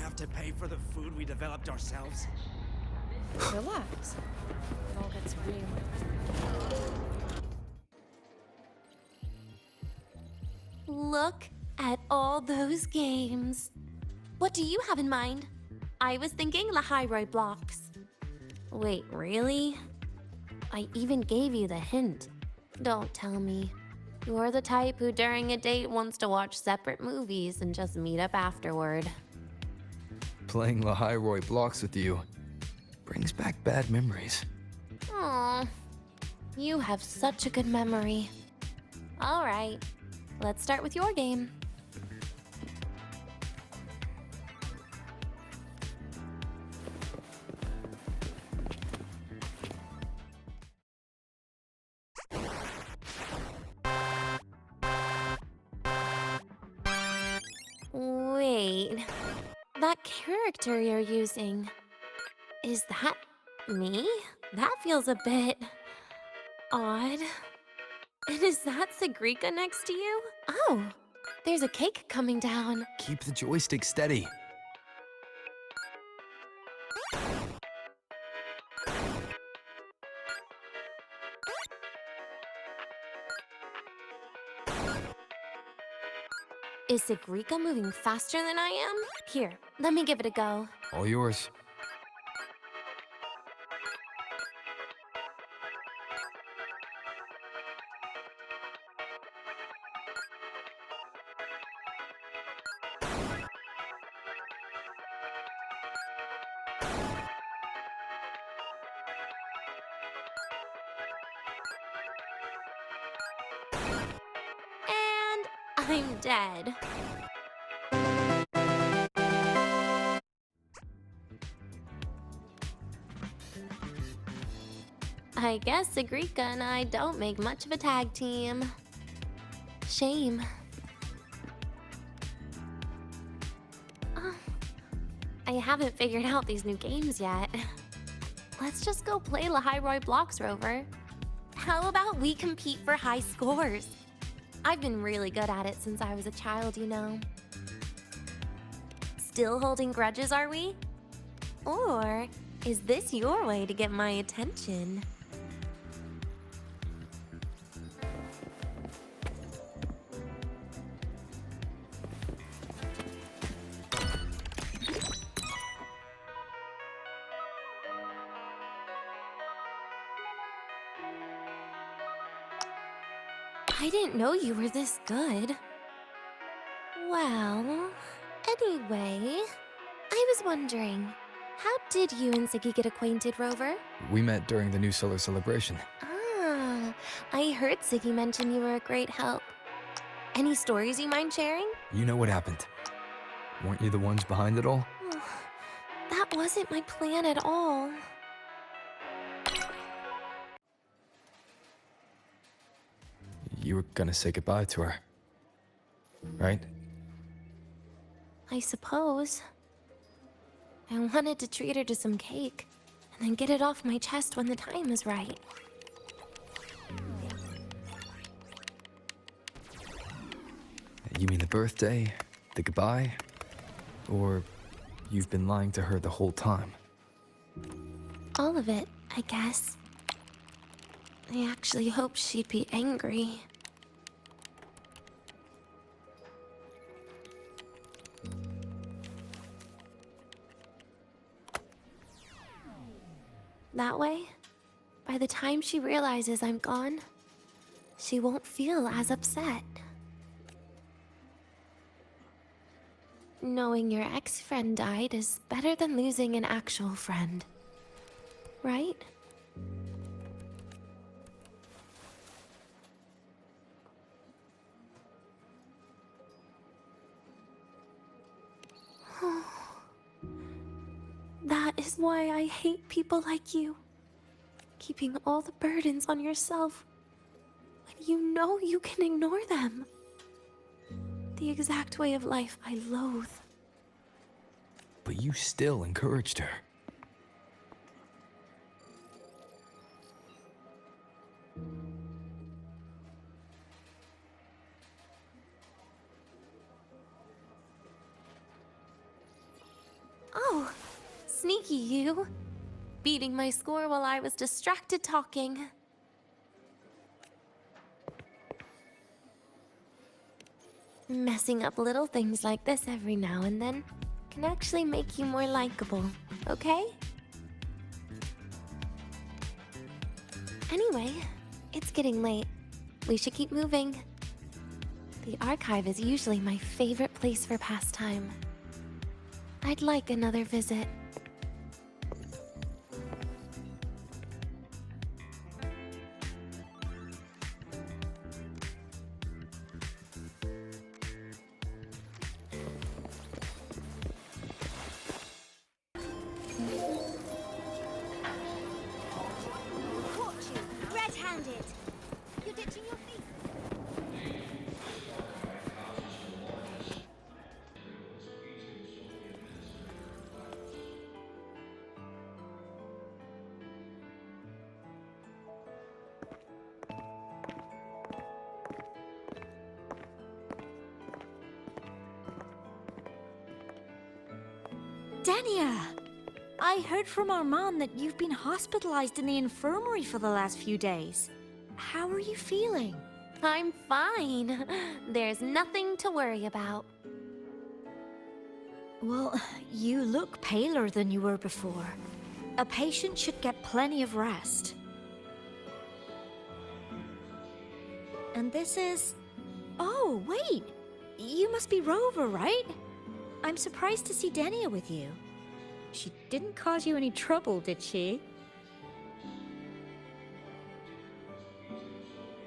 enough to pay for the food we developed ourselves? Relax. It all gets real. Look at all those games. What do you have in mind? I was thinking Lahairoi blocks. Wait, really? I even gave you the hint. Don't tell me. You're the type who during a date wants to watch separate movies and just meet up afterward. Playing Lahairoi blocks with you brings back bad memories. Aw, you have such a good memory. All right, let's start with your game. Wait, that character you're using, is that me? That feels a bit odd. And is that Sigrika next to you? Oh, there's a cake coming down. Keep the joystick steady. Is Sigrika moving faster than I am? Here, let me give it a go. All yours. And I'm dead. I guess Sigrika and I don't make much of a tag team. Shame. I haven't figured out these new games yet. Let's just go play Lahairoi blocks, Rover. How about we compete for high scores? I've been really good at it since I was a child, you know. Still holding grudges, are we? Or is this your way to get my attention? I didn't know you were this good. Well, anyway, I was wondering, how did you and Siggy get acquainted, Rover? We met during the New Solar Celebration. Ah, I heard Siggy mention you were a great help. Any stories you mind sharing? You know what happened. Weren't you the ones behind it all? That wasn't my plan at all. You were gonna say goodbye to her, right? I suppose. I wanted to treat her to some cake, and then get it off my chest when the time is right. You mean the birthday, the goodbye, or you've been lying to her the whole time? All of it, I guess. I actually hoped she'd be angry. That way, by the time she realizes I'm gone, she won't feel as upset. Knowing your ex-friend died is better than losing an actual friend. Right? That is why I hate people like you. Keeping all the burdens on yourself when you know you can ignore them. The exact way of life I loathe. But you still encouraged her. Oh, sneaky you. Beating my score while I was distracted talking. Messing up little things like this every now and then can actually make you more likable, okay? Anyway, it's getting late. We should keep moving. The archive is usually my favorite place for pastime. I'd like another visit. Caught you, red-handed. You're ditching your feet. Dania! I heard from Armand that you've been hospitalized in the infirmary for the last few days. How are you feeling? I'm fine. There's nothing to worry about. Well, you look paler than you were before. A patient should get plenty of rest. And this is... Oh, wait! You must be Rover, right? I'm surprised to see Dania with you. She didn't cause you any trouble, did she?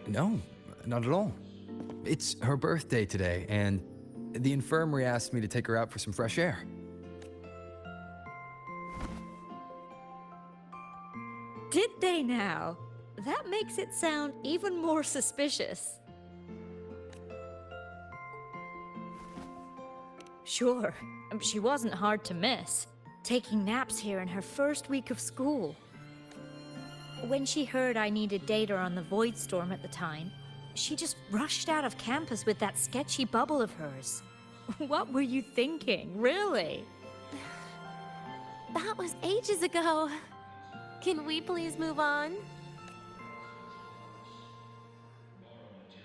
No, not at all. It's her birthday today, and the infirmary asked me to take her out for some fresh air. Did they now? That makes it sound even more suspicious. Sure, she wasn't hard to miss, taking naps here in her first week of school. When she heard I needed data on the Void Storm at the time, she just rushed out of campus with that sketchy bubble of hers. What were you thinking, really? That was ages ago. Can we please move on?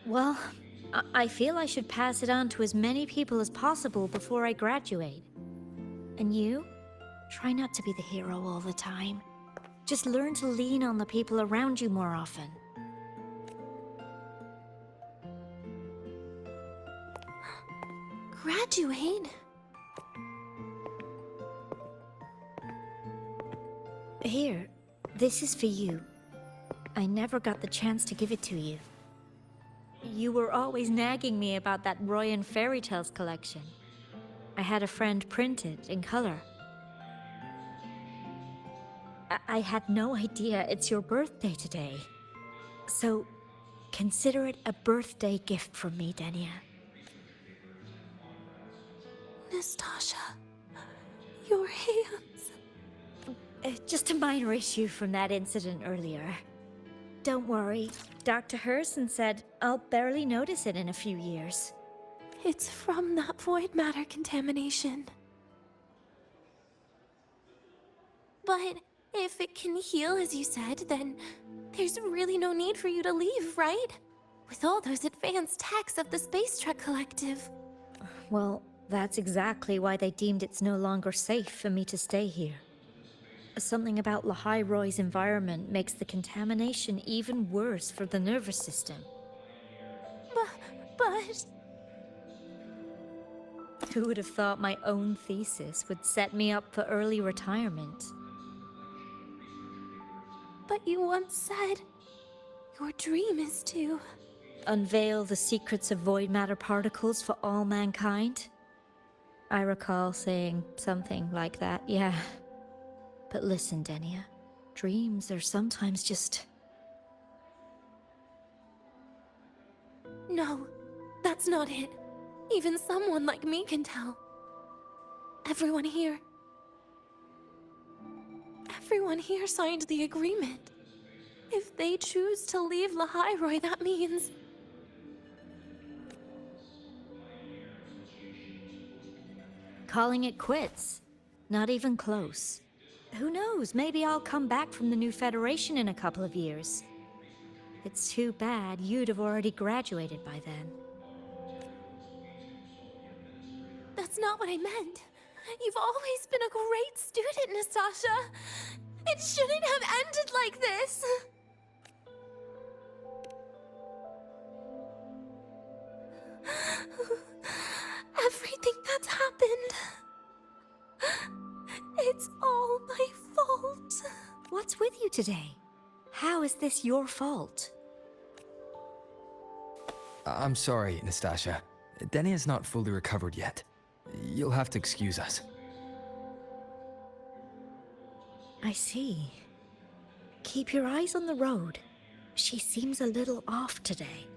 Well, I feel I should pass it on to as many people as possible before I graduate. And you? Try not to be the hero all the time. Just learn to lean on the people around you more often. Graduate? Here, this is for you. I never got the chance to give it to you. You were always nagging me about that Roy and Fairy Tales collection. I had a friend print it in color. I had no idea it's your birthday today. So, consider it a birthday gift from me, Dania. Nastasha, your hands. Just a minor issue from that incident earlier. Don't worry, Dr. Herson said I'll barely notice it in a few years. It's from that void matter contamination. But if it can heal, as you said, then there's really no need for you to leave, right? With all those advanced techs of the Space Trek Collective. Well, that's exactly why they deemed it's no longer safe for me to stay here. Something about Lahai-Roy's environment makes the contamination even worse for the nervous system. But... Who would have thought my own thesis would set me up for early retirement? But you once said your dream is to... Unveil the secrets of void matter particles for all mankind? I recall saying something like that, yeah. But listen, Dania, dreams are sometimes just... No, that's not it. Even someone like me can tell. Everyone here signed the agreement. If they choose to leave Lahai-Roy, that means... Calling it quits. Not even close. Who knows, maybe I'll come back from the new Federation in a couple of years. It's too bad you'd have already graduated by then. That's not what I meant. You've always been a great student, Nastasha. It shouldn't have ended like this. Everything that's happened. It's all my fault. What's with you today? How is this your fault? I'm sorry, Nastasha. Denia's not fully recovered yet. You'll have to excuse us. I see. Keep your eyes on the road. She seems a little off today.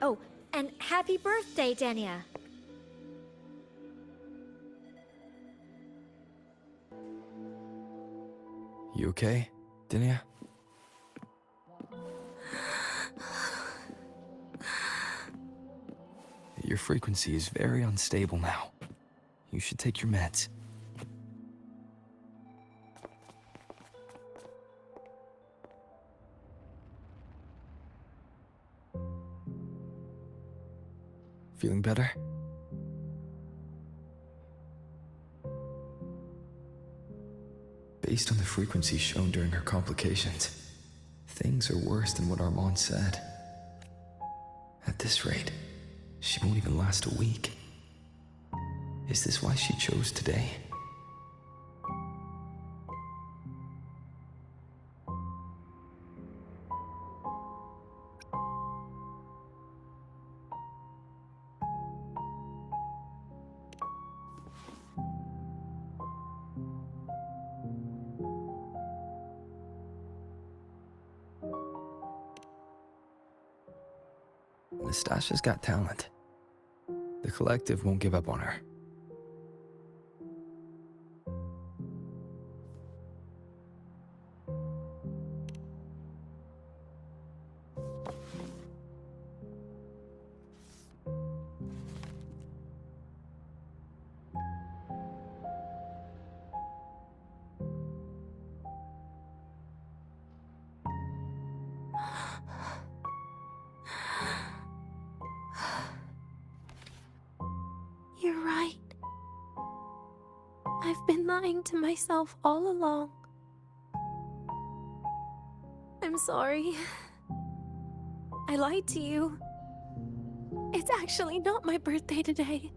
Oh, and happy birthday, Denia. You okay, Denia? Your frequency is very unstable now. You should take your meds. Feeling better? Based on the frequency shown during her complications, things are worse than what Armand said. At this rate, she won't even last a week. Is this why she chose today? Nastasha's got talent. The collective won't give up on her. You're right. I've been lying to myself all along. I'm sorry. I lied to you. It's actually not my birthday today.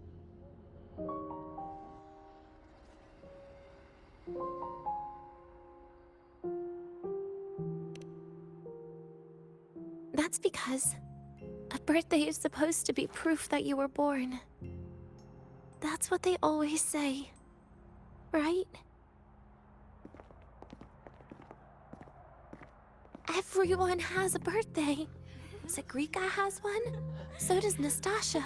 That's because a birthday is supposed to be proof that you were born. That's what they always say, right? Everyone has a birthday. Zagrika has one, so does Nastasha.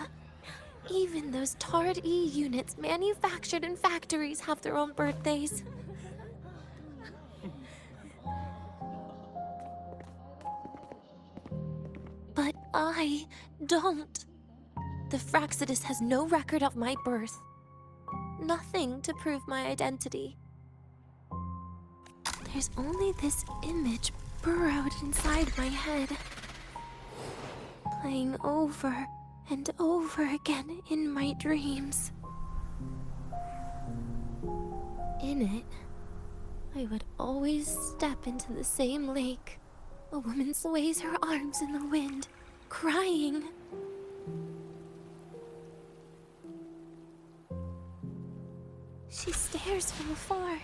Even those Tard E units manufactured in factories have their own birthdays. But I don't. The Fraxidus has no record of my birth. Nothing to prove my identity. There's only this image burrowed inside my head, playing over and over again in my dreams. In it, I would always step into the same lake. A woman sways her arms in the wind, crying. She stares from afar,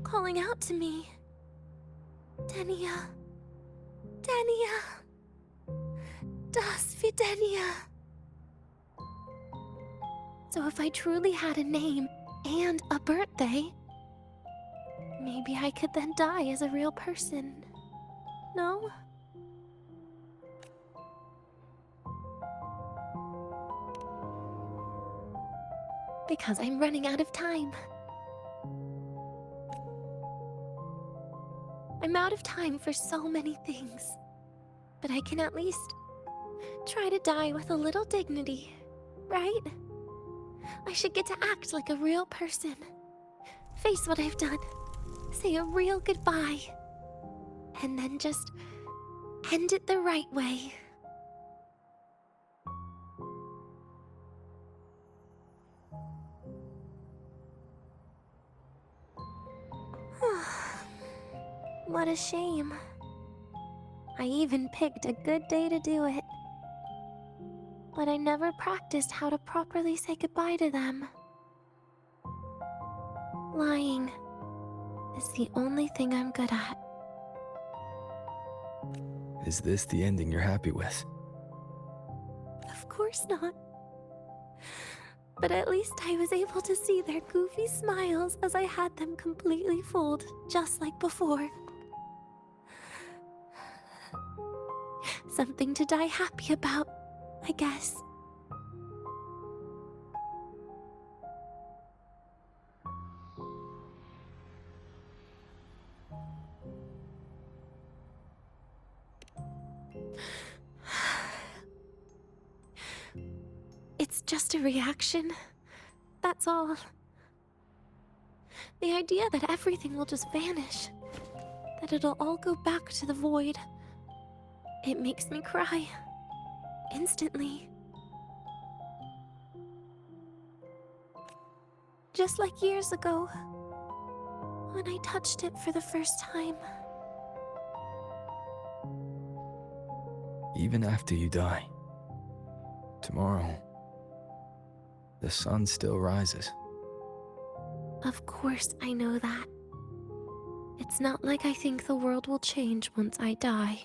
calling out to me. Denia. Denia. Das Videnia. So if I truly had a name and a birthday, maybe I could then die as a real person. No? Because I'm running out of time. I'm out of time for so many things. But I can at least try to die with a little dignity, right? I should get to act like a real person. Face what I've done. Say a real goodbye. And then just end it the right way. What a shame. I even picked a good day to do it. But I never practiced how to properly say goodbye to them. Lying is the only thing I'm good at. Is this the ending you're happy with? Of course not. But at least I was able to see their goofy smiles as I had them completely fooled, just like before. Something to die happy about, I guess. It's just a reaction. That's all. The idea that everything will just vanish, that it'll all go back to the void, it makes me cry. Instantly. Just like years ago, when I touched it for the first time. Even after you die, tomorrow, the sun still rises. Of course I know that. It's not like I think the world will change once I die.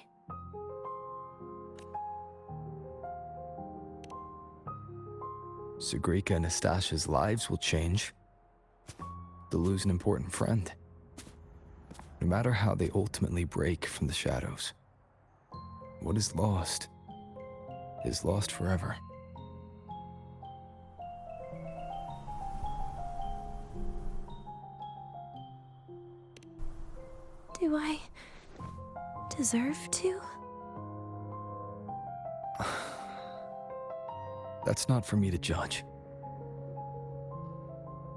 Sagrika and Nastasha's lives will change. They'll lose an important friend. No matter how they ultimately break from the shadows, what is lost forever. Do I deserve to? That's not for me to judge.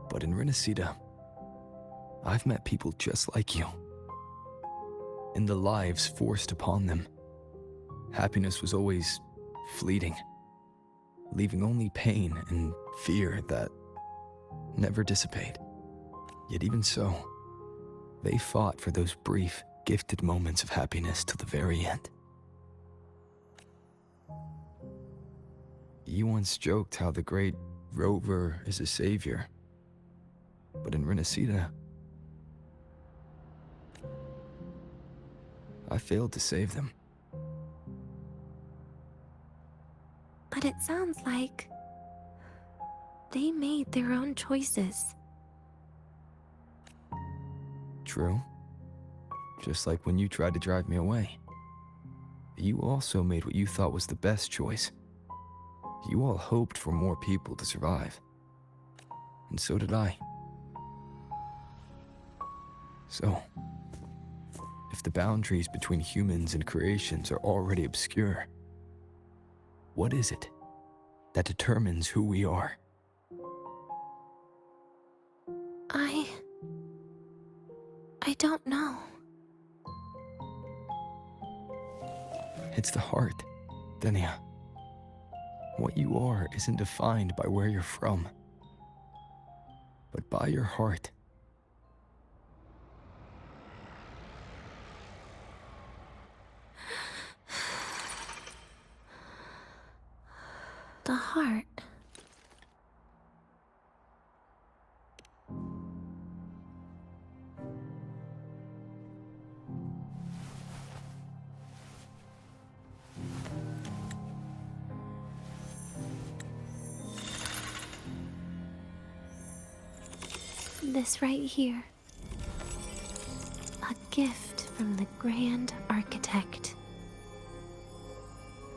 But in Renacida, I've met people just like you. In the lives forced upon them, happiness was always fleeting, leaving only pain and fear that never dissipate. Yet even so, they fought for those brief, gifted moments of happiness till the very end. You once joked how the great Rover is a savior. But in Renacida, I failed to save them. But it sounds like they made their own choices. True. Just like when you tried to drive me away. You also made what you thought was the best choice. You all hoped for more people to survive. And so did I. So, if the boundaries between humans and creations are already obscure, what is it that determines who we are? I don't know. It's the heart, Denia. What you are isn't defined by where you're from, but by your heart. The heart. This right here. A gift from the Grand Architect.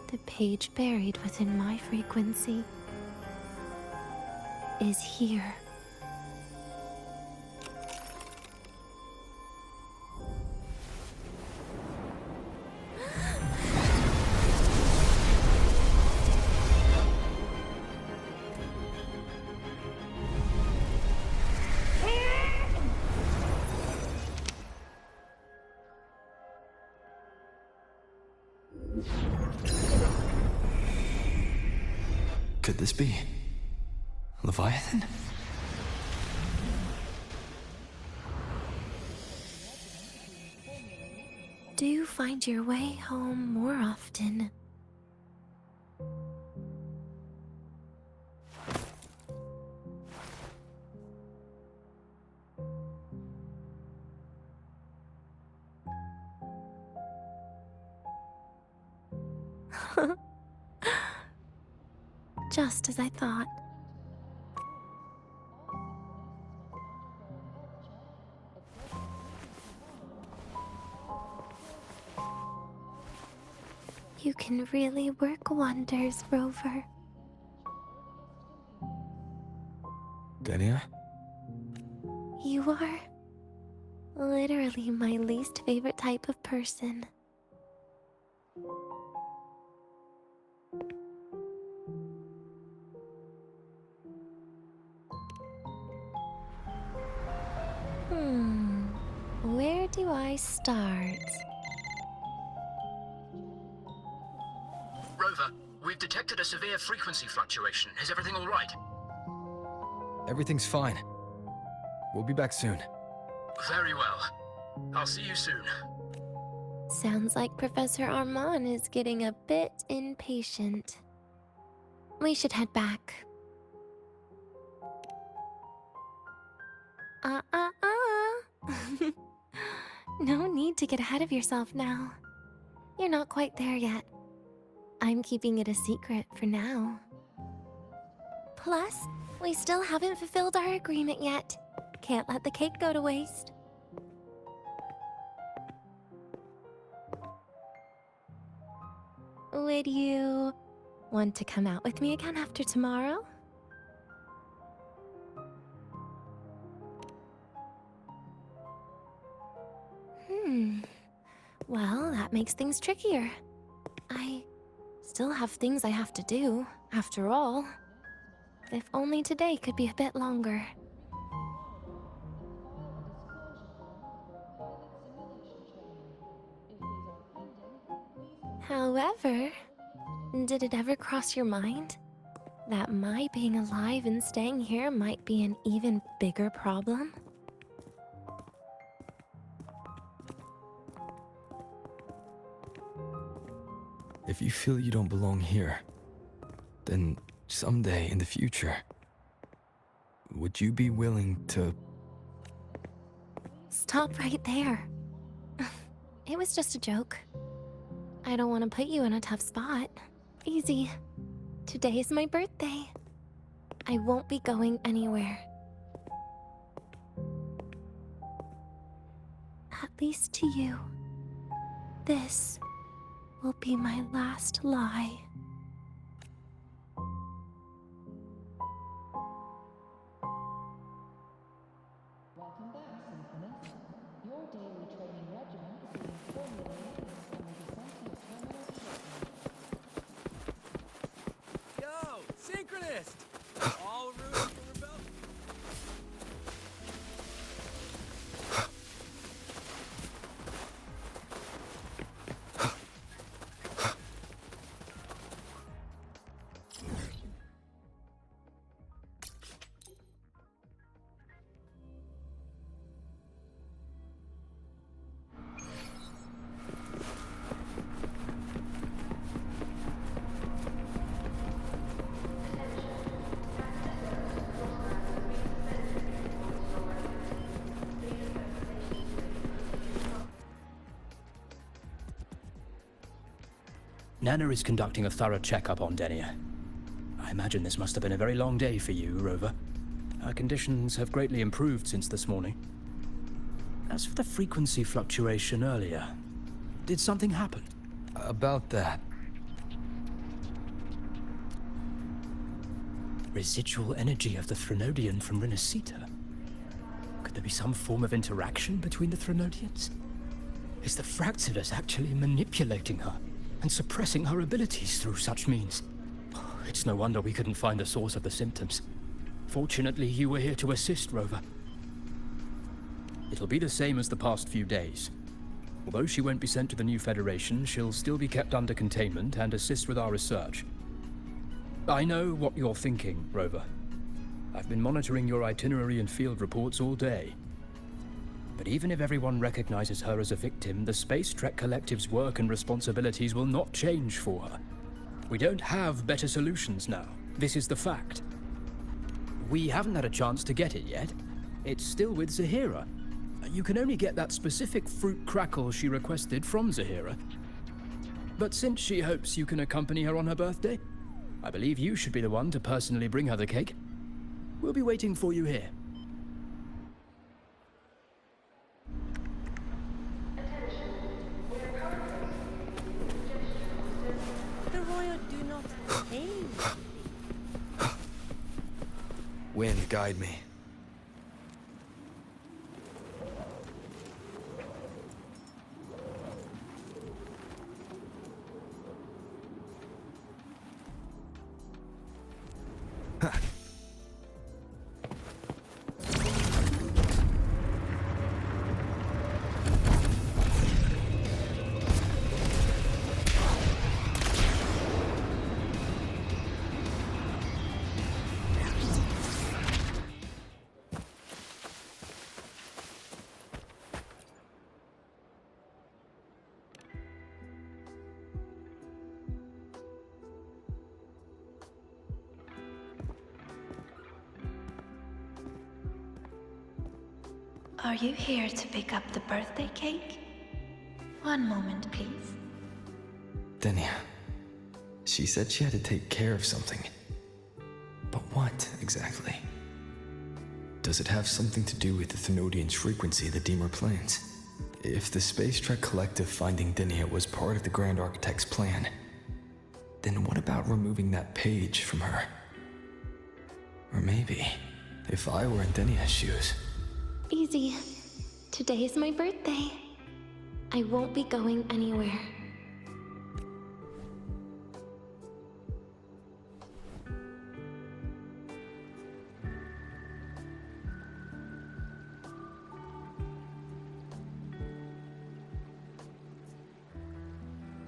The page buried within my frequency is here. Could this be Leviathan? Do find your way home more often. Just as I thought. You can really work wonders, Rover. Denia? You are literally my least favorite type of person. Where do I start? Rover, we've detected a severe frequency fluctuation. Is everything all right? Everything's fine. We'll be back soon. Very well. I'll see you soon. Sounds like Professor Armand is getting a bit impatient. We should head back. No need to get ahead of yourself now. You're not quite there yet. I'm keeping it a secret for now. Plus, we still haven't fulfilled our agreement yet. Can't let the cake go to waste. Would you want to come out with me again after tomorrow? Well, that makes things trickier. I still have things I have to do, after all. If only today could be a bit longer. However, did it ever cross your mind that my being alive and staying here might be an even bigger problem? If you feel you don't belong here, then someday in the future, would you be willing to... Stop right there. It was just a joke. I don't want to put you in a tough spot. Easy. Today is my birthday. I won't be going anywhere. At least to you. This will be my last lie. Welcome back, Symphonist. Your daily training regimen is being formulated in the descent of terminal. Yo, synchronist! All rooting for rebellion. Nana is conducting a thorough checkup on Denia. I imagine this must have been a very long day for you, Rover. Her conditions have greatly improved since this morning. As for the frequency fluctuation earlier, did something happen? About that. Residual energy of the Threnodian from Renacita? Could there be some form of interaction between the Threnodians? Is the Fractilus actually manipulating her and suppressing her abilities through such means? It's no wonder we couldn't find the source of the symptoms. Fortunately, you were here to assist, Rover. It'll be the same as the past few days. Although she won't be sent to the new Federation, she'll still be kept under containment and assist with our research. I know what you're thinking, Rover. I've been monitoring your itinerary and field reports all day. But even if everyone recognizes her as a victim, the Space Trek Collective's work and responsibilities will not change for her. We don't have better solutions now. This is the fact. We haven't had a chance to get it yet. It's still with Zahira. You can only get that specific fruit crackle she requested from Zahira. But since she hopes you can accompany her on her birthday, I believe you should be the one to personally bring her the cake. We'll be waiting for you here. The royal do not pay. Wind, guide me. Are you here to pick up the birthday cake? One moment, please. Denia. She said she had to take care of something. But what, exactly? Does it have something to do with the Thenodian's frequency of the Deemer planes? If the Space Trek Collective finding Denia was part of the Grand Architect's plan, then what about removing that page from her? Or maybe, if I were in Denia's shoes... Easy. Today's my birthday. I won't be going anywhere.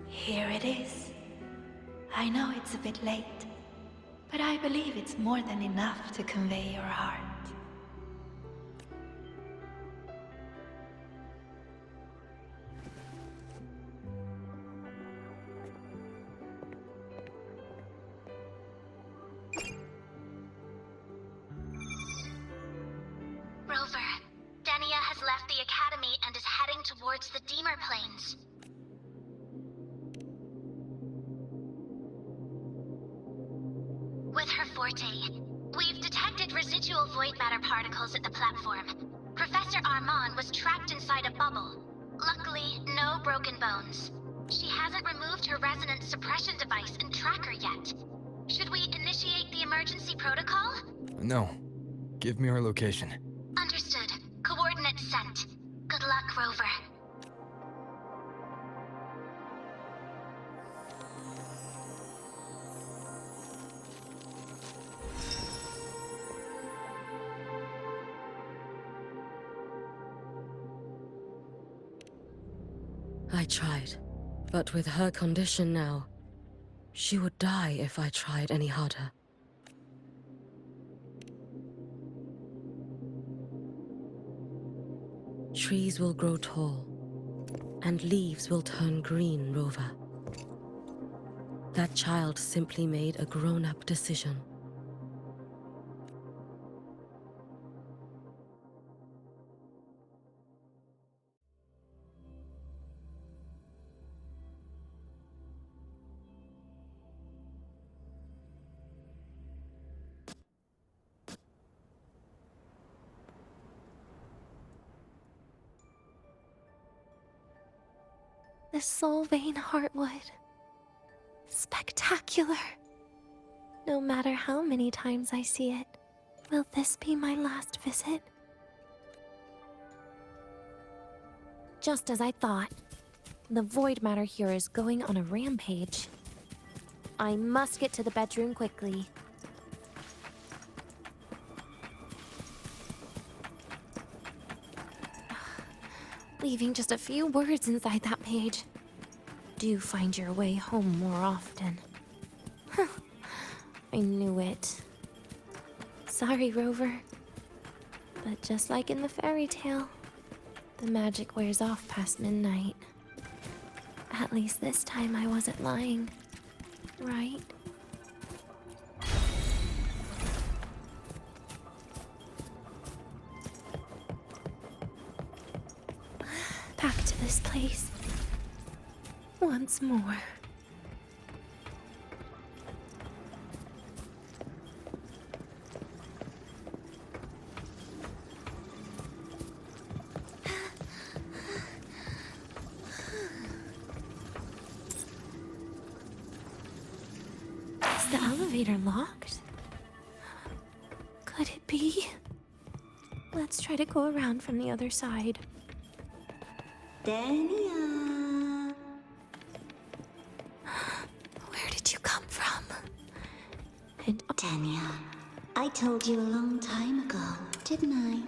Here it is. I know it's a bit late, but I believe it's more than enough to convey your heart. Rover, Denia has left the Academy and is heading towards the Deemer Plains. With her forte, we've detected residual void matter particles at the platform. Professor Armand was trapped inside a bubble. Luckily, no broken bones. She hasn't removed her resonance suppression device and tracker yet. Should we initiate the emergency protocol? No. Give me her location. Understood. Coordinates sent. Good luck, Rover. I tried, but with her condition now, she would die if I tried any harder. Trees will grow tall, and leaves will turn green, Rover. That child simply made a grown-up decision. The Soul Vein Heartwood. Spectacular. No matter how many times I see it, will this be my last visit? Just as I thought. The void matter here is going on a rampage. I must get to the bedroom quickly. leaving just a few words inside that page. Do find your way home more often. Huh. I knew it. Sorry, Rover. But just like in the fairy tale, the magic wears off past midnight. At least this time I wasn't lying, right? Back to this place. Once more. Is the elevator locked? Could it be? Let's try to go around from the other side. Dania. Where did you come from? And Dania, I told you a long time ago, didn't I?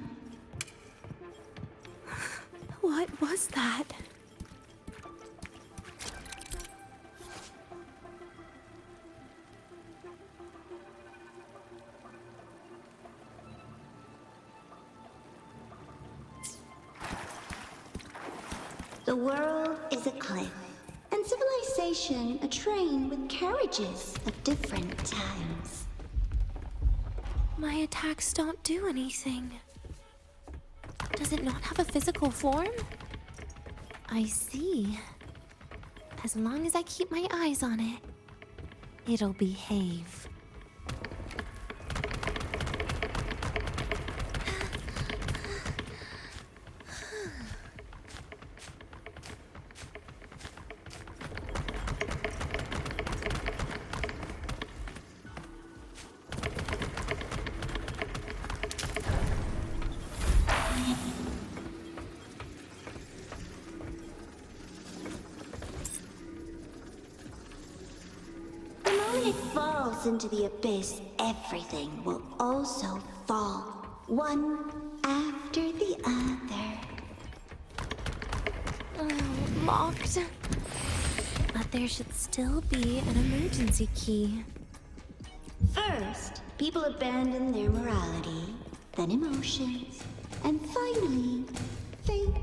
what was that? The world is a cliff, and civilization a train with carriages of different times. My attacks don't do anything. Does it not have a physical form? I see. As long as I keep my eyes on it, it'll behave. When it falls into the abyss, everything will also fall, one after the other. Locked. But there should still be an emergency key. First, people abandon their morality, then emotions, and finally, faith.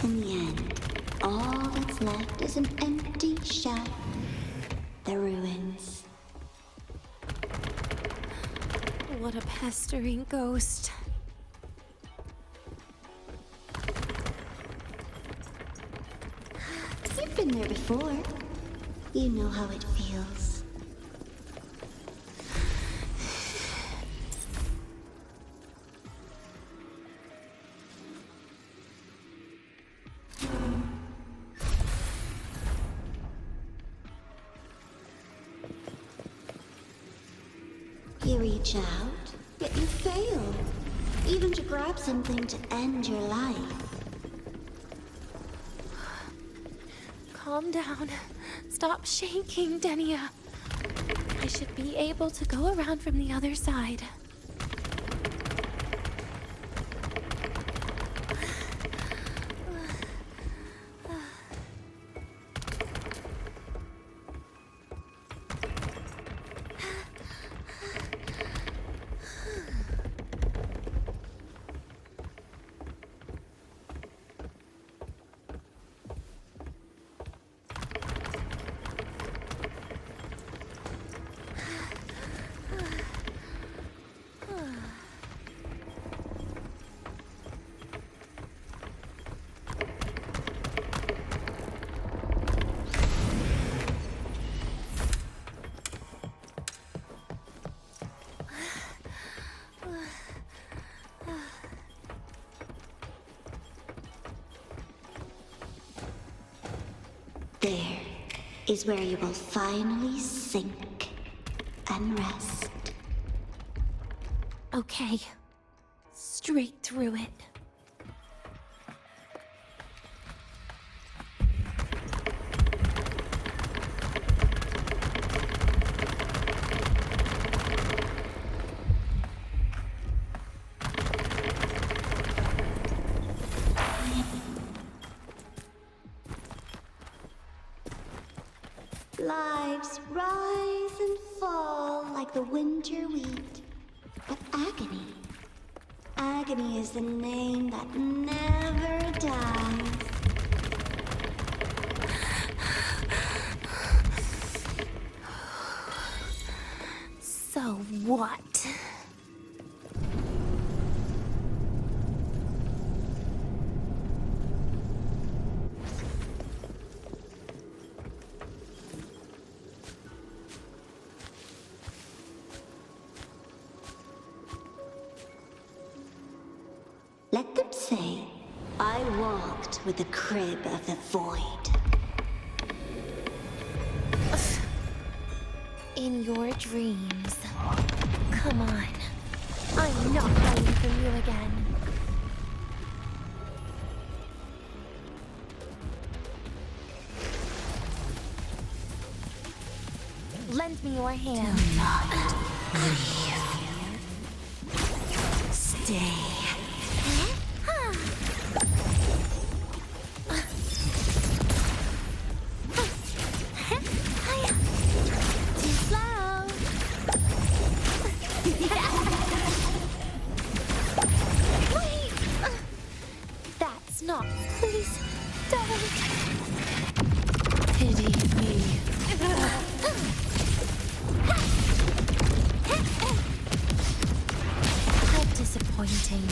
In the end, all that's left is an empty shell. The ruins. What a pestering ghost. You've been there before. You know how it feels. You reach out, yet you fail. Even to grab something to end your life. Calm down. Stop shaking, Denia. I should be able to go around from the other side. There is where you will finally sink and rest. Okay. Straight through it. Lives rise and fall like the winter wheat. But agony is the name that never dies. So what? Let them say, I walked with the crib of the void. In your dreams. Come on. I'm not hiding from you again. Lend me your hand. Do not leave. Stay. Too slow. Wait! That's not. Please don't. Pity me. How disappointing.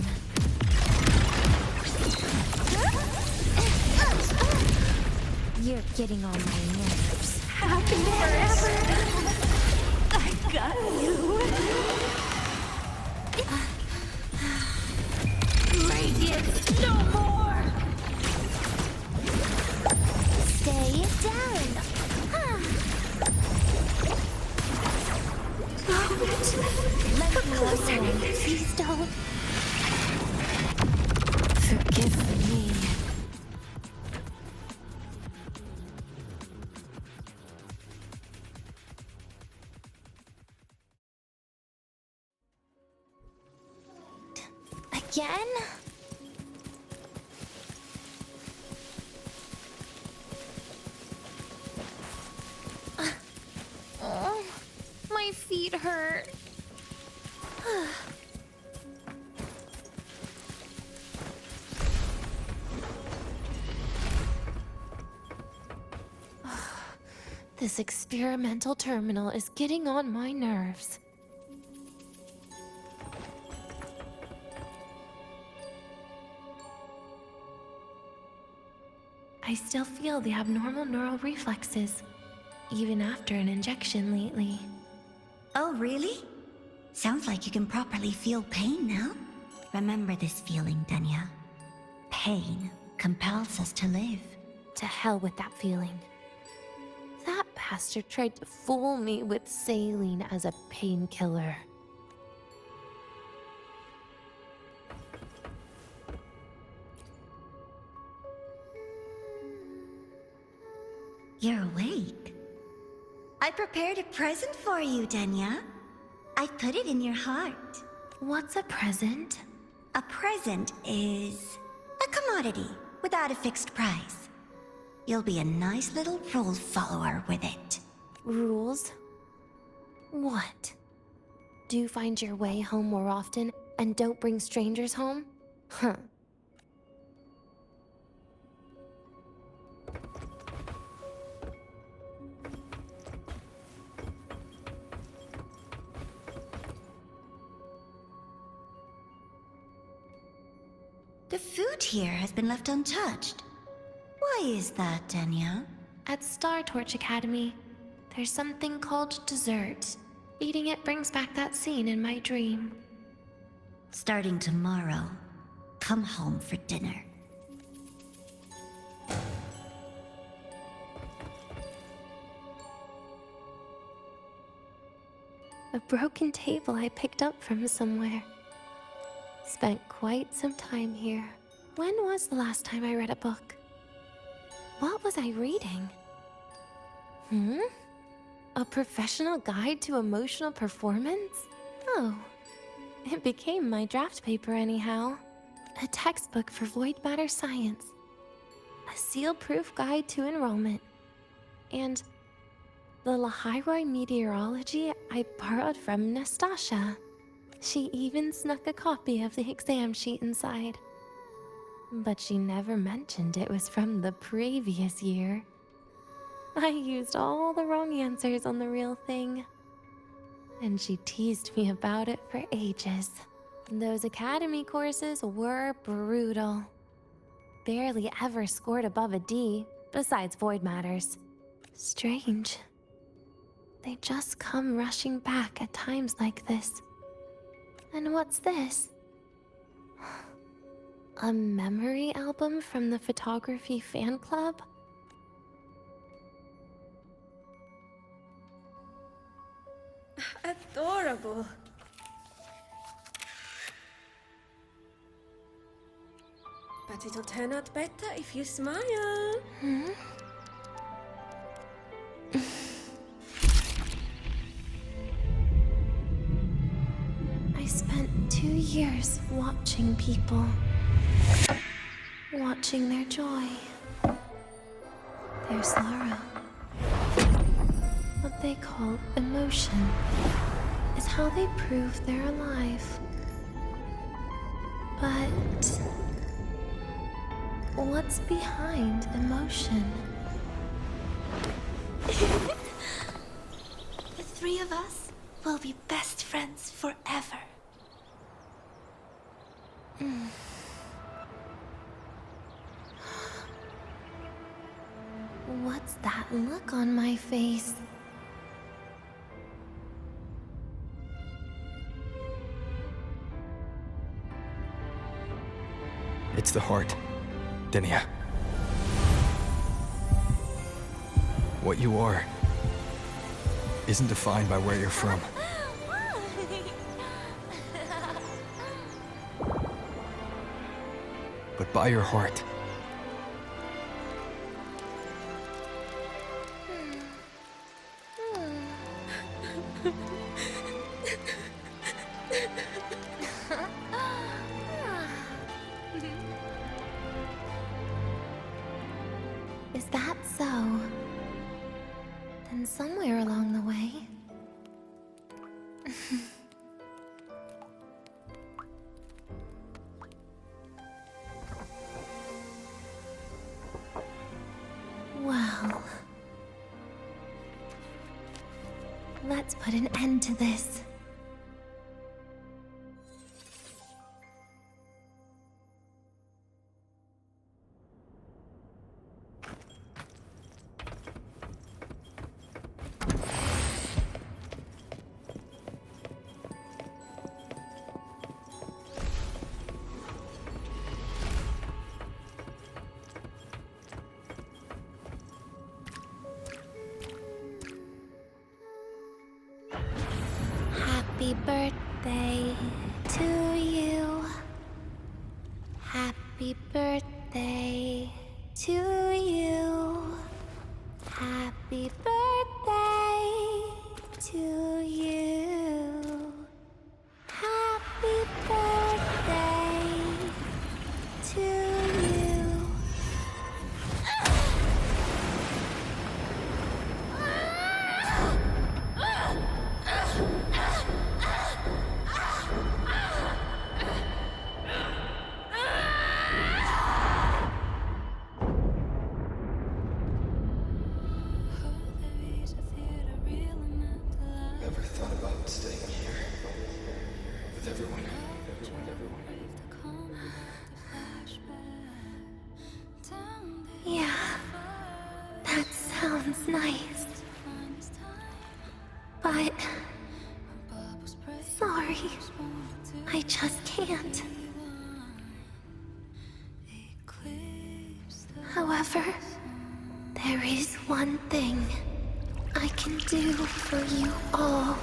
You're getting on my nerves. Happy forever. I got you. Radiance, no more. Stay down. Let me listen. Please don't. Forgive me. Again? Oh, my feet hurt. This experimental terminal is getting on my nerves. I still feel the abnormal neural reflexes, even after an injection lately. Oh, really? Sounds like you can properly feel pain now. Remember this feeling, Danya. Pain compels us to live. To hell with that feeling. That bastard tried to fool me with saline as a painkiller. You're awake. I prepared a present for you, Danya. I put it in your heart. What's a present? A present is a commodity without a fixed price. You'll be a nice little rule follower with it. Rules? What? Do you find your way home more often and don't bring strangers home? Huh. The food here has been left untouched. Why is that, Danya? At Star Torch Academy, there's something called dessert. Eating it brings back that scene in my dream. Starting tomorrow, come home for dinner. A broken table I picked up from somewhere. Spent quite some time here. When was the last time I read a book? What was I reading? A professional guide to emotional performance? Oh, it became my draft paper anyhow. A textbook for void matter science. A seal-proof guide to enrollment. And the Lahiroi meteorology I borrowed from Nastasha. She even snuck a copy of the exam sheet inside. But she never mentioned it was from the previous year. I used all the wrong answers on the real thing. And she teased me about it for ages. Those academy courses were brutal. Barely ever scored above a D, besides void matters. Strange. They just come rushing back at times like this. And what's this? A memory album from the photography fan club? Adorable. But it'll turn out better if you smile. I spent 2 years watching people. Watching their joy. Their sorrow. What they call emotion is how they prove they're alive. But what's behind emotion? The three of us will be best friends forever. What's that look on my face? It's the heart, Denia. What you are isn't defined by where you're from. But by your heart. Is that so? Then somewhere along the way... Well... Let's put an end to this. Happy birthday to you. Happy birthday to you. Happy birthday to you. Happy birthday to you. Never thought about staying here with everyone. Yeah, that sounds nice. But... sorry, I just can't. However, there is one thing I can do for you all.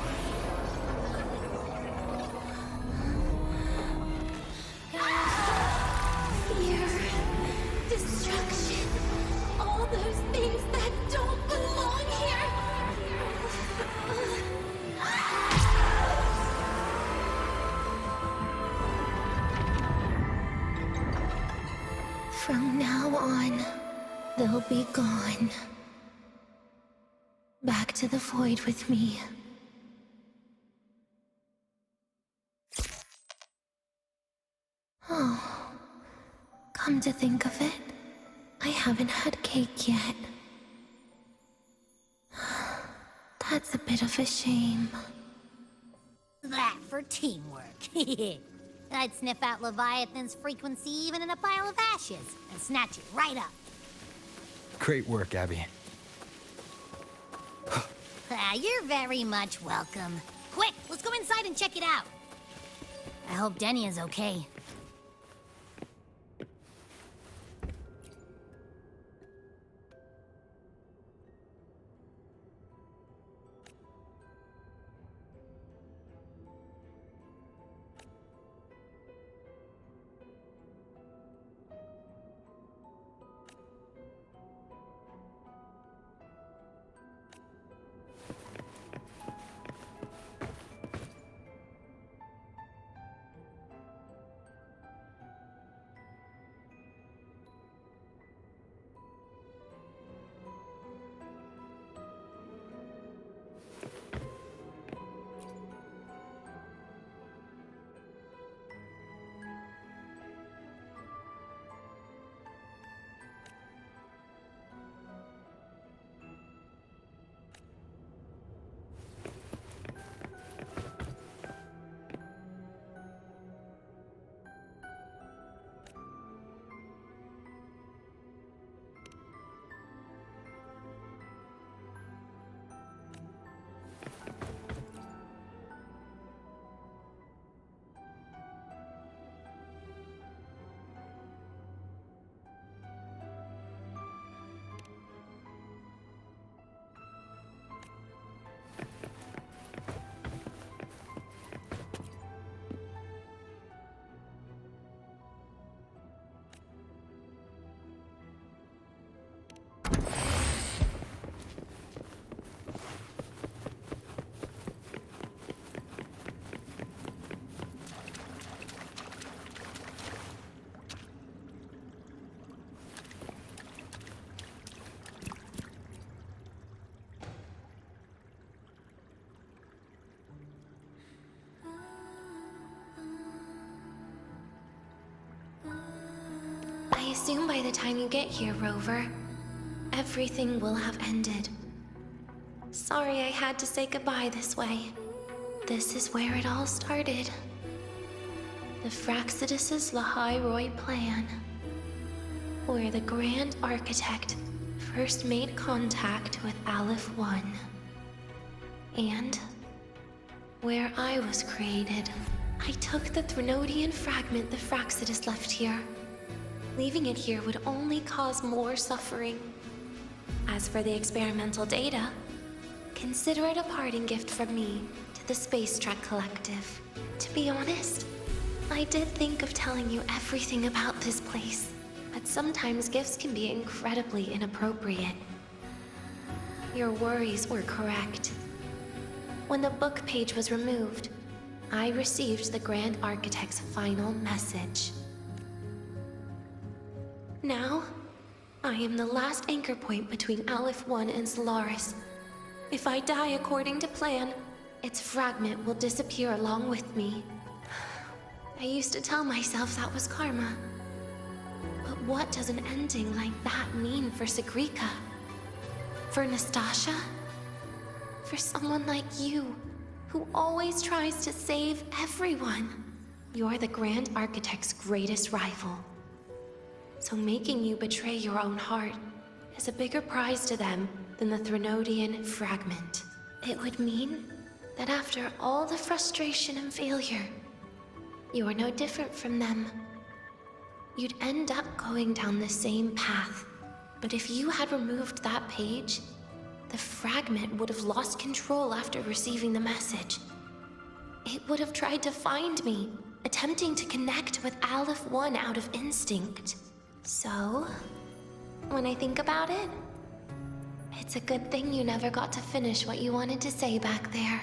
From now on, they'll be gone. Back to the void with me. Oh, come to think of it, I haven't had cake yet. That's a bit of a shame. That for teamwork. I'd sniff out Leviathan's frequency even in a pile of ashes and snatch it right up. Great work, Abby. You're very much welcome. Quick, let's go inside and check it out. I hope Denya's okay. I assume by the time you get here, Rover, everything will have ended. Sorry I had to say goodbye this way. This is where it all started. The Fraxidus' Lahai plan. Where the Grand Architect first made contact with Aleph 1. And where I was created. I took the Threnodian fragment the Fraxidus left here. Leaving it here would only cause more suffering. As for the experimental data, consider it a parting gift from me to the Space Trek Collective. To be honest, I did think of telling you everything about this place, but sometimes gifts can be incredibly inappropriate. Your worries were correct. When the book page was removed, I received the Grand Architect's final message. Now, I am the last anchor point between Aleph 1 and Solaris. If I die according to plan, its fragment will disappear along with me. I used to tell myself that was karma. But what does an ending like that mean for Sigrika? For Nastasha? For someone like you, who always tries to save everyone? You're the Grand Architect's greatest rival. So making you betray your own heart is a bigger prize to them than the Threnodian fragment. It would mean that after all the frustration and failure, you are no different from them. You'd end up going down the same path. But if you had removed that page, the fragment would have lost control after receiving the message. It would have tried to find me, attempting to connect with Aleph 1 out of instinct. So, when I think about it, it's a good thing you never got to finish what you wanted to say back there.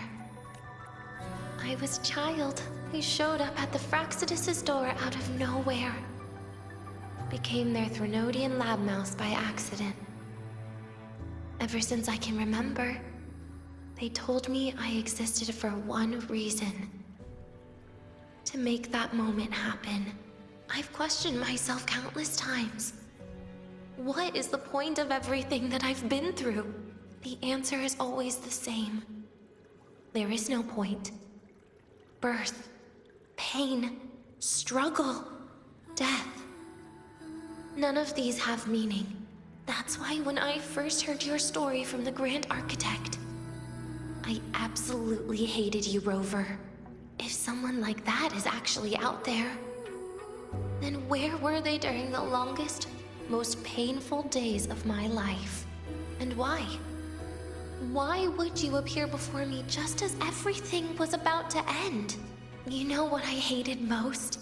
I was a child who showed up at the Fraxidus' door out of nowhere. became their Threnodian lab mouse by accident. Ever since I can remember, they told me I existed for one reason. To make that moment happen. I've questioned myself countless times. What is the point of everything that I've been through? The answer is always the same. There is no point. Birth, pain, struggle, death. None of these have meaning. That's why when I first heard your story from the Grand Architect, I absolutely hated you, Rover. If someone like that is actually out there, then where were they during the longest, most painful days of my life? And why? Why would you appear before me just as everything was about to end? You know what I hated most?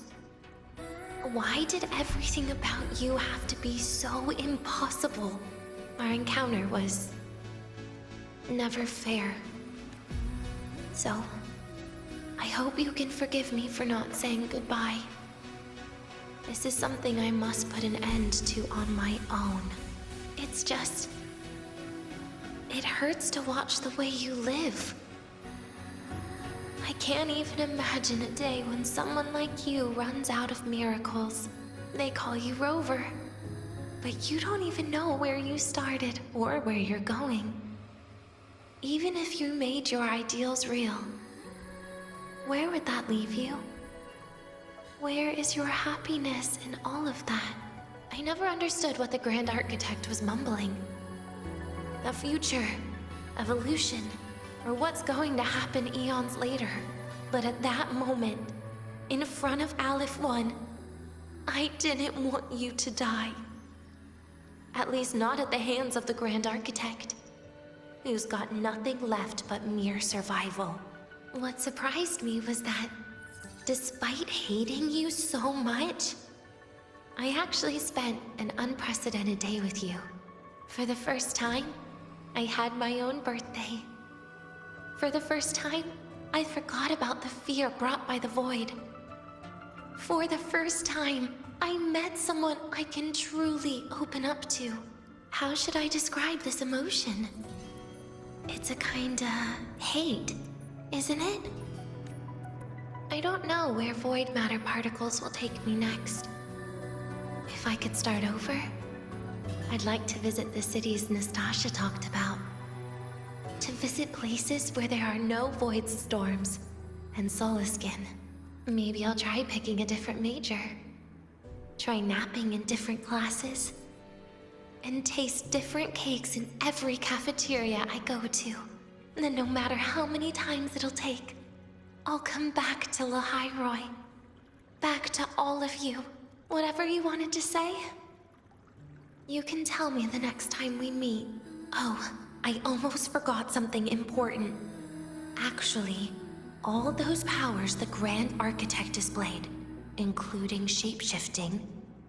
Why did everything about you have to be so impossible? Our encounter was never fair. So, I hope you can forgive me for not saying goodbye. This is something I must put an end to on my own. It's just... it hurts to watch the way you live. I can't even imagine a day when someone like you runs out of miracles. They call you Rover, but you don't even know where you started or where you're going. Even if you made your ideals real, where would that leave you? Where is your happiness in all of that? I never understood what the Grand Architect was mumbling. The future, evolution, or what's going to happen eons later. But at that moment, in front of Aleph 1, I didn't want you to die. At least not at the hands of the Grand Architect, who's got nothing left but mere survival. What surprised me was that, despite hating you so much, I actually spent an unprecedented day with you. For the first time, I had my own birthday. For the first time, I forgot about the fear brought by the void. For the first time, I met someone I can truly open up to. How should I describe this emotion? It's a kinda hate, isn't it? I don't know where void matter particles will take me next. If I could start over, I'd like to visit the cities Nastasha talked about. To visit places where there are no void storms and Solaskin. Maybe I'll try picking a different major. Try napping in different classes. And taste different cakes in every cafeteria I go to. Then no matter how many times it'll take, I'll come back to Lahairoi. Back to all of you. Whatever you wanted to say, you can tell me the next time we meet. Oh, I almost forgot something important. Actually, all those powers the Grand Architect displayed, including shapeshifting,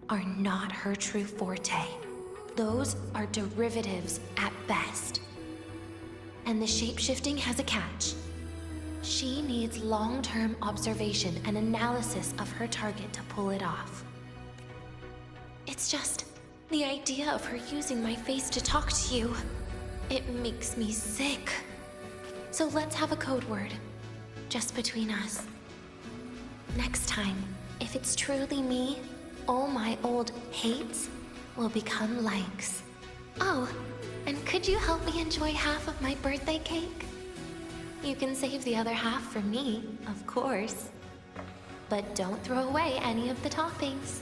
are not her true forte. Those are derivatives at best. And the shapeshifting has a catch. She needs long-term observation and analysis of her target to pull it off. It's just the idea of her using my face to talk to you. It makes me sick. So let's have a code word, just between us. Next time, if it's truly me, all my old hates will become likes. Oh, and could you help me enjoy half of my birthday cake? You can save the other half for me, of course. But don't throw away any of the toppings.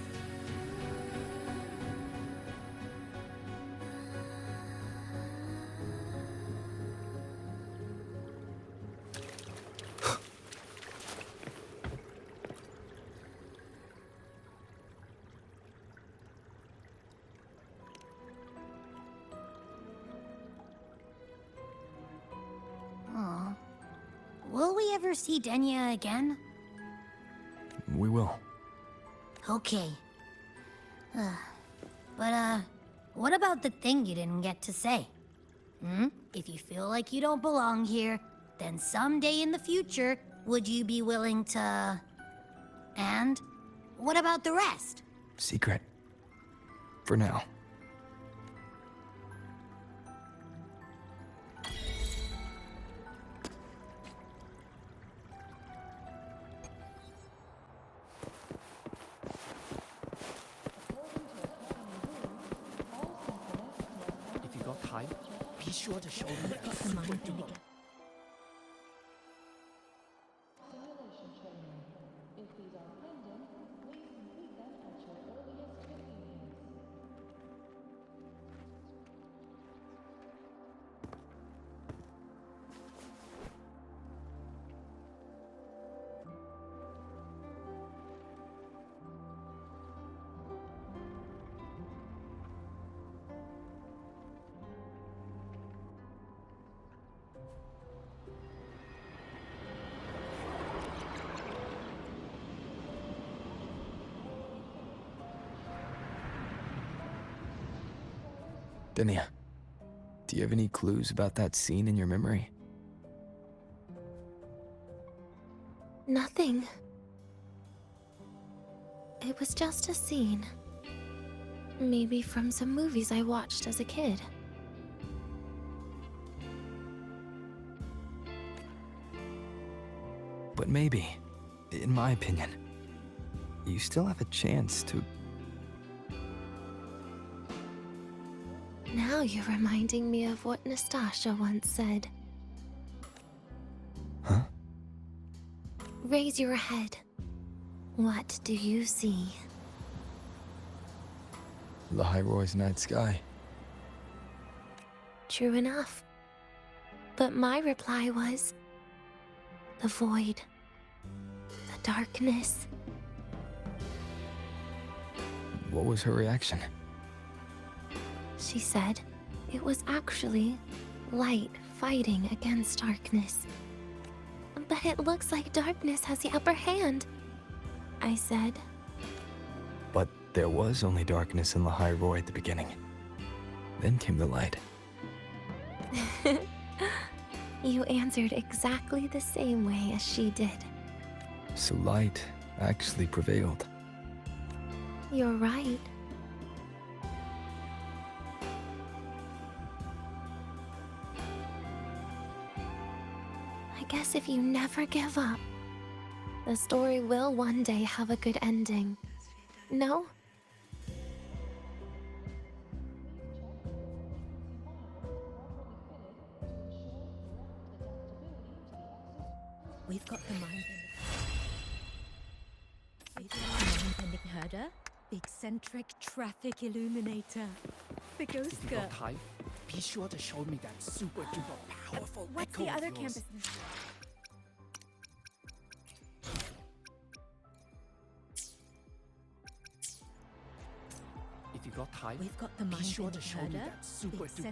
Will we ever see Denya again? We will. Okay. But what about the thing you didn't get to say? If you feel like you don't belong here, then someday in the future, would you be willing to... And what about the rest? Secret. For now. If you got time, be sure to show me that Got the super mind thing duper again. Simulation training. If these are pending, please complete them at your earliest convenience. Denia, do you have any clues about that scene in your memory? Nothing. It was just a scene. Maybe from some movies I watched as a kid. But maybe, in my opinion, you still have a chance to... Now you're reminding me of what Nastasha once said. Huh? Raise your head. What do you see? Lahiroy's night sky. True enough. But my reply was... the void. The darkness. What was her reaction? She said it was actually light fighting against darkness. But it looks like darkness has the upper hand, I said. But there was only darkness in Lahiroy at the beginning. Then came the light. You answered exactly the same way as she did. So light actually prevailed. You're right. I guess if you never give up, the story will one day have a good ending. No? We've got the mind-bending herder, the eccentric traffic illuminator, the ghost If you girl. got time, be sure to show me that super duper powerful What's echo the of other yours. campus? If you got time, We've got the be sure to mind-bending show me herder, that super the duper